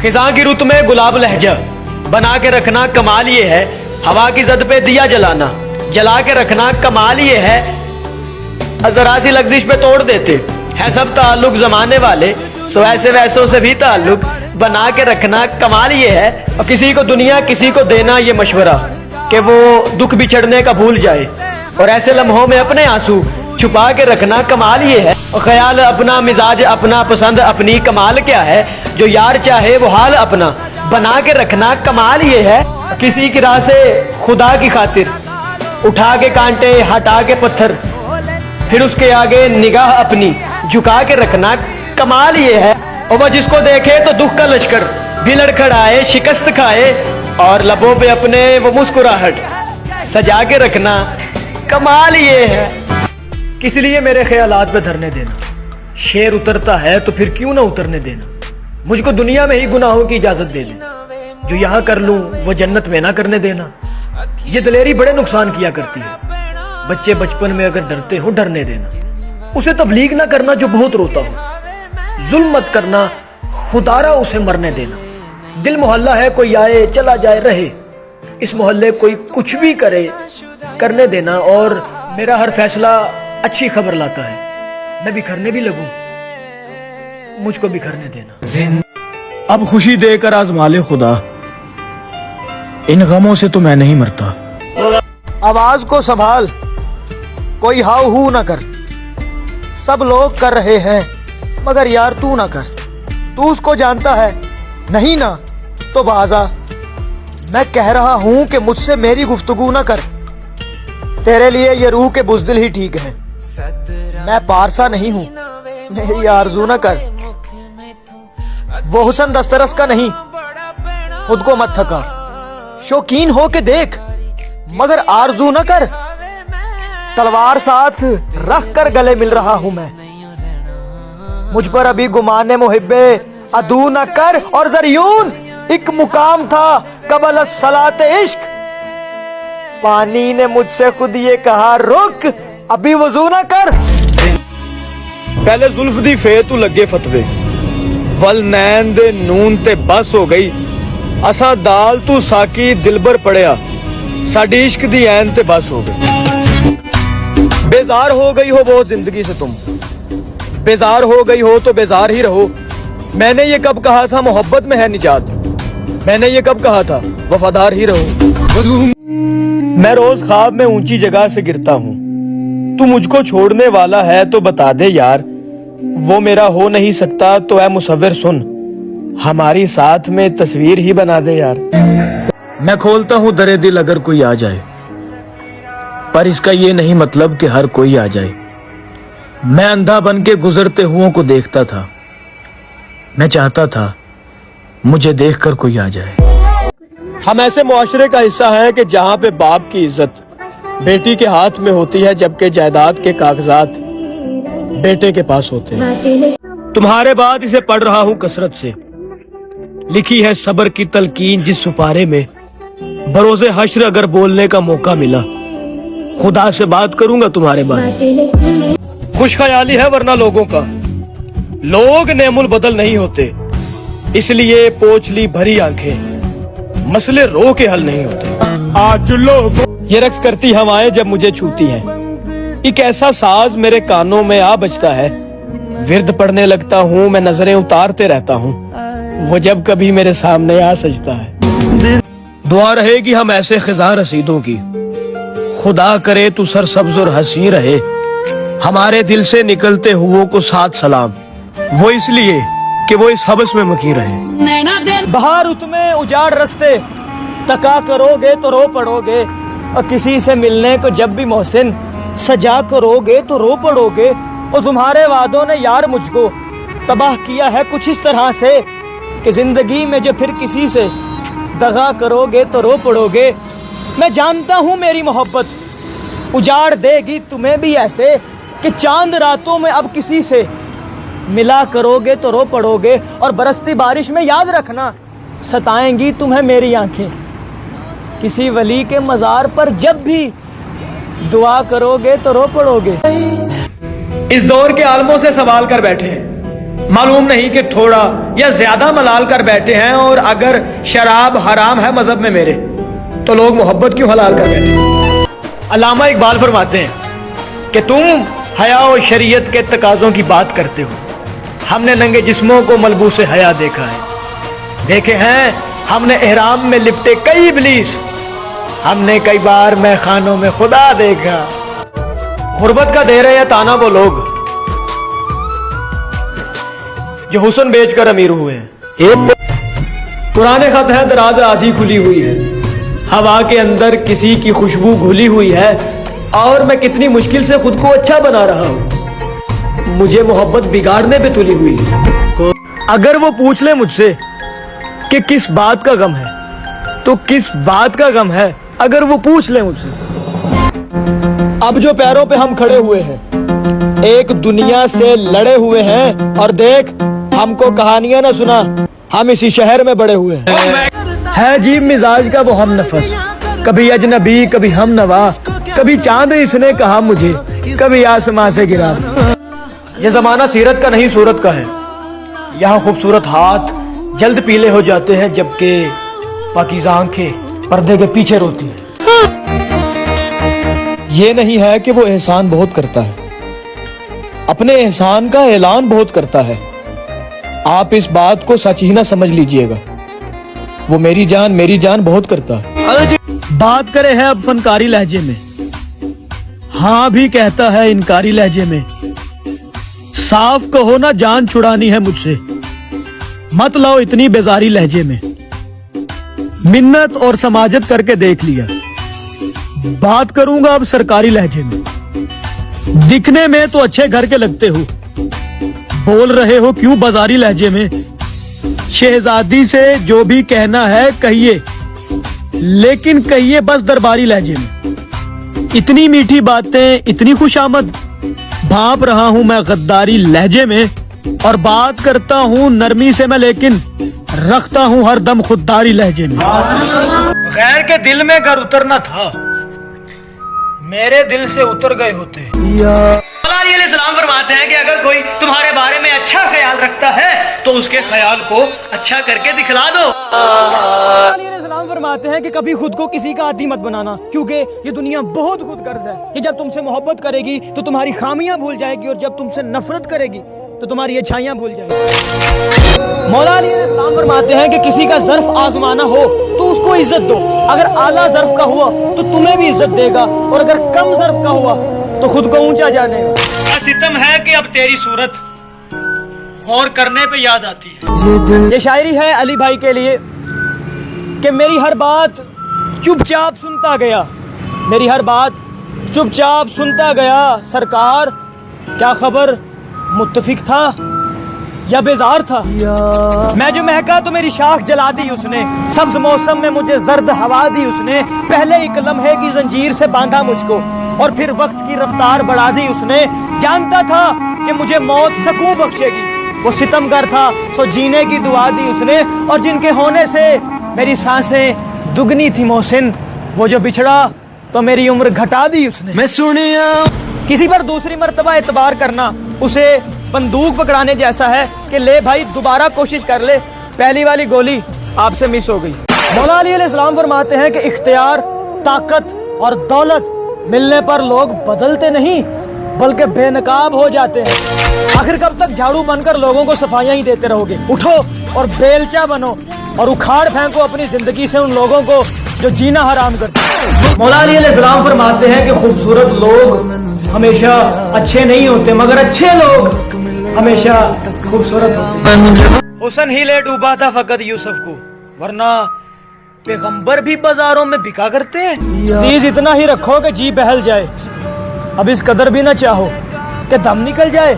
खिजां की रुत में गुलाब लहजा बना के रखना कमाल ये है, हवा की जद पे दिया जलाना जला के रखना कमाल ये है, जरा सी लग्जिश पे तोड़ देते हैं सब ताल्लुक जमाने वाले, सो ऐसे वैसों से भी ताल्लुक बना के रखना कमाल ये है। और किसी को दुनिया किसी को देना ये मशवरा कि वो दुख बिछड़ने का भूल जाए, और ऐसे लम्हों में अपने आंसू छुपा के रखना कमाल ये है। और ख्याल अपना मिजाज अपना पसंद अपनी कमाल क्या है, जो यार चाहे वो हाल अपना बना के रखना कमाल ये है। किसी की राह से खुदा की खातिर उठा के कांटे हटा के पत्थर, फिर उसके आगे निगाह अपनी झुका के रखना कमाल ये है। और वह जिसको देखे तो दुख का लश्कर भी लड़खड़ाए शिकस्त खाए, और लबों पे अपने वो मुस्कुराहट सजा के रखना कमाल ये है। किस लिए मेरे ख्यालात पे धरने देना, शेर उतरता है तो फिर क्यों ना उतरने देना, मुझको दुनिया में ही गुनाहों की इजाजत दे दे, जो यहाँ कर लूं वो जन्नत में ना करने देना। ये दलेरी बड़े नुकसान किया करती है, बच्चे बचपन में अगर डरते हो डरने देना, उसे तबलीग ना करना जो बहुत रोता हो, जुल्म मत करना खुदारा उसे मरने देना। दिल मोहल्ला है कोई आए चला जाए रहे, इस मोहल्ले कोई कुछ भी करे करने देना, और मेरा हर फैसला अच्छी खबर लाता है, मैं बिखरने भी लगूं मुझको बिखरने देना। अब खुशी देकर आजमा ले खुदा, इन गमों से तो मैं नहीं मरता। आवाज को संभाल कोई हाउ हू ना कर, सब लोग कर रहे हैं मगर यार तू ना कर, तू उसको जानता है नहीं ना तो बाजा, मैं कह रहा हूं कि मुझसे मेरी गुफ्तगू ना कर, तेरे लिए ये रूह के बुज़दिल ही ठीक है, मैं पारसा नहीं हूं मेरी आरज़ू ना कर, वो हुस्न दस्तरस का नहीं खुद को मत थका, शौकीन हो के देख मगर आरज़ू ना कर, तलवार साथ रख कर गले मिल रहा हूं मैं, मुझ पर अभी गुमाने मुहिब्बे अदू न कर, और ज़रियून एक मुकाम था कबल सलाते इश्क, पानी ने मुझसे खुद ये कहा रुक अभी वजू न कर। पहले जुल्फ दी फे तू लगे फतवे, वल नैन दे नून ते बस हो गई, असा दाल तू साकी दिलबर पड़िया, साडी इश्क दी ऐन ते बस हो गई। बेजार हो गई हो बहुत जिंदगी से तुम, बेजार हो गई हो तो बेजार ही रहो, मैंने ये कब कहा था मोहब्बत में है निजात, मैंने ये कब कहा था वफादार ही रहो। मैं रोज ख्वाब में ऊंची जगह से गिरता हूँ, तू मुझको छोड़ने वाला है तो बता दे यार, वो मेरा हो नहीं सकता तो ऐ मुसव्विर सुन, हमारी साथ में तस्वीर ही बना दे यार। मैं खोलता हूँ दरे दिल अगर कोई आ जाए, पर इसका ये नहीं मतलब कि हर कोई आ जाए, मैं अंधा बन के गुजरते हुओं को देखता था, मैं चाहता था मुझे देखकर कोई आ जाए। हम ऐसे मुआशरे का हिस्सा हैं कि जहाँ पे बाप की इज्जत बेटी के हाथ में होती है, जबकि जायदाद के कागजात बेटे के पास होते हैं। तुम्हारे बाद इसे पढ़ रहा हूँ कसरत से, लिखी है सब्र की तलकीन जिस सुपारे में, बरोज़े हश्र अगर बोलने का मौका मिला, खुदा से बात करूंगा तुम्हारे बारे में। खुश ख्याली है वरना लोगों का, लोग नेमुल बदल नहीं होते, इसलिए पोछली भरी आंखें मसले रो के हल नहीं होते। आज लोग ये रक्स करती हवाएं जब मुझे छूती हैं, एक ऐसा साज मेरे कानों में आ बजता है, विर्द पढ़ने लगता हूँ मैं नजरें उतारते रहता हूँ, वो जब कभी मेरे सामने आ सजता है। दुआ रहेगी हम ऐसे खिज़ां रसीदों की, खुदा करे तू सरसब्ज़ और हंसी रहे, हमारे दिल से निकलते हुओं को साथ सलाम, वो इसलिए कि वो इस हबस में मकी रहे। बाहर में उजाड़ रस्ते तका करोगे तो रो पड़ोगे, और किसी से मिलने को जब भी मोहसिन सजा करोगे तो रो पड़ोगे, और तुम्हारे वादों ने यार मुझको तबाह किया है कुछ इस तरह से कि जिंदगी में जो फिर किसी से दगा करोगे तो रो पड़ोगे। मैं जानता हूँ मेरी मोहब्बत उजाड़ देगी तुम्हें भी ऐसे कि चांद रातों में अब किसी से मिला करोगे तो रो पड़ोगे, और बरसती बारिश में याद रखना सताएंगी तुम्हें मेरी आंखें, किसी वली के मजार पर जब भी दुआ करोगे तो रो पड़ोगे। इस दौर के आलमों से सवाल कर बैठे हैं मालूम नहीं कि थोड़ा या ज्यादा मलाल कर बैठे हैं, और अगर शराब हराम है मजहब में मेरे, तो लोग मोहब्बत क्यों हलाल कर बैठे। अल्लामा इकबाल फरमाते हैं कि तुम हया और शरीयत के तकाज़ों की बात करते हो, हमने नंगे जिस्मों को मलबूस हया देखा है, देखे हैं हमने एहराम में लिपटे कई इब्लीस, हमने कई बार मैं खानों में खुदा देखा। गुर्बत का दे रहे हैं ताना वो लोग जो हुस्न बेचकर अमीर हुए हैं। एक पुराने खत है, दराज आधी खुली हुई है, हवा के अंदर किसी की खुशबू घुली हुई है, और मैं कितनी मुश्किल से खुद को अच्छा बना रहा हूँ, मुझे मोहब्बत बिगाड़ने पे तुली हुई है। अगर वो पूछ ले मुझसे कि किस बात का गम है, तो किस बात का गम है, अगर वो पूछ ले मुझसे। अब जो पैरों पे हम खड़े हुए हैं, एक दुनिया से लड़े हुए हैं, और देख हमको कहानियां ना सुना, हम इसी शहर में बड़े हुए हैं। है अजीब मिजाज का वो हम नफस, कभी अजनबी कभी हम नवा, कभी चांद इसने कहा मुझे, कभी आसमां से गिरा। ये जमाना सीरत का नहीं सूरत का है, यहाँ खूबसूरत हाथ जल्द पीले हो जाते हैं, जबकि पाकीज़ा आंखें पर्दे के पीछे रोती हैं। ये नहीं है कि वो एहसान बहुत करता है, अपने एहसान का ऐलान बहुत करता है, आप इस बात को सच ही ना समझ लीजिएगा, वो मेरी जान बहुत करता है। बात करे है अब फनकारी लहजे में, हाँ भी कहता है इनकारी लहजे में, साफ कहो ना जान छुड़ानी है मुझसे, मत लाओ इतनी बेजारी लहजे में, मिन्नत और समाजत करके देख लिया, बात करूंगा अब सरकारी लहजे में। दिखने में तो अच्छे घर के लगते हो, बोल रहे हो क्यों बाजारी लहजे में, शहजादी से जो भी कहना है कहिए, लेकिन कहिए बस दरबारी लहजे में। इतनी मीठी बातें, इतनी खुशामद, भांप रहा हूं मैं गद्दारी लहजे में, और बात करता हूं नरमी से मैं, लेकिन रखता हूं हर दम खुददारी लहजे में। गैर के दिल में अगर उतरना था, मेरे दिल से उतर गए होते। सलाम फरमाते हैं कि अगर कोई तुम्हारे बारे में अच्छा ख्याल रखता है तो उसके ख्याल को अच्छा करके दिखला दो। सलाम फरमाते हैं कि कभी खुद को किसी का आदी मत बनाना, क्योंकि ये दुनिया बहुत खुदगर्ज है, कि जब तुमसे मोहब्बत करेगी तो तुम्हारी खामियां भूल जाएगी, और जब तुमसे नफरत करेगी तो तुम्हारी अच्छाइयां भूल जाएगी। मौला अली सलाम फरमाते हैं कि किसी का ज़र्फ आजमाना हो तो उसको इज्जत दो, अगर आला ज़र्फ का हुआ तो तुम्हें भी इज्जत देगा, और अगर कम ज़र्फ का हुआ तो खुद को ऊंचा जानेगा। सितम है कि अब तेरी सूरत गौर करने पे याद आती है। ये शायरी है अली भाई के लिए कि मेरी हर बात चुपचाप सुनता गया, मेरी हर बात चुपचाप सुनता गया, सरकार क्या खबर मुत्तफिक था या बेजार था। मैं जो महका तो मेरी शाख जला दी उसने, सब्ज मौसम में मुझे जर्द हवा दी उसने, पहले एक लम्हे की जंजीर से बांधा मुझको, और फिर वक्त की रफ्तार बढ़ा दी उसने। जानता था कि मुझे मौत सकून बख्शेगी, वो सितमगर था सो जीने की दुआ दी उसने, और जिनके होने से मेरी सांसें दुगनी थी मोहसिन, वो जो बिछड़ा तो मेरी उम्र घटा दी उसने। मैं सुनिया किसी पर दूसरी मर्तबा एतबार करना उसे बंदूक पकड़ाने जैसा है कि ले भाई दोबारा कोशिश कर ले, पहली वाली गोली आपसे मिस हो गई। मौला अली अलैहिस्सलाम फरमाते हैं कि इख्तियार, ताकत और दौलत मिलने पर लोग बदलते नहीं बल्कि बेनकाब हो जाते हैं। आखिर कब तक झाड़ू बनकर लोगों को सफाइयां ही देते रहोगे? उठो और बेलचा बनो और उखाड़ फेंको अपनी जिंदगी से उन लोगों को जो जीना हराम करते हैं। मौला अली अलैहिस्सलाम फरमाते हैं कि खूबसूरत लोग हमेशा अच्छे नहीं होते, मगर अच्छे लोग हमेशा खूबसूरत होते हैं। हुस्न ही ले डूबा था फकत यूसुफ को, वरना पैगंबर भी बाजारों में बिका करते हैं। चीज इतना ही रखो कि जी बहल जाए, अब इस कदर भी ना चाहो कि दम निकल जाए।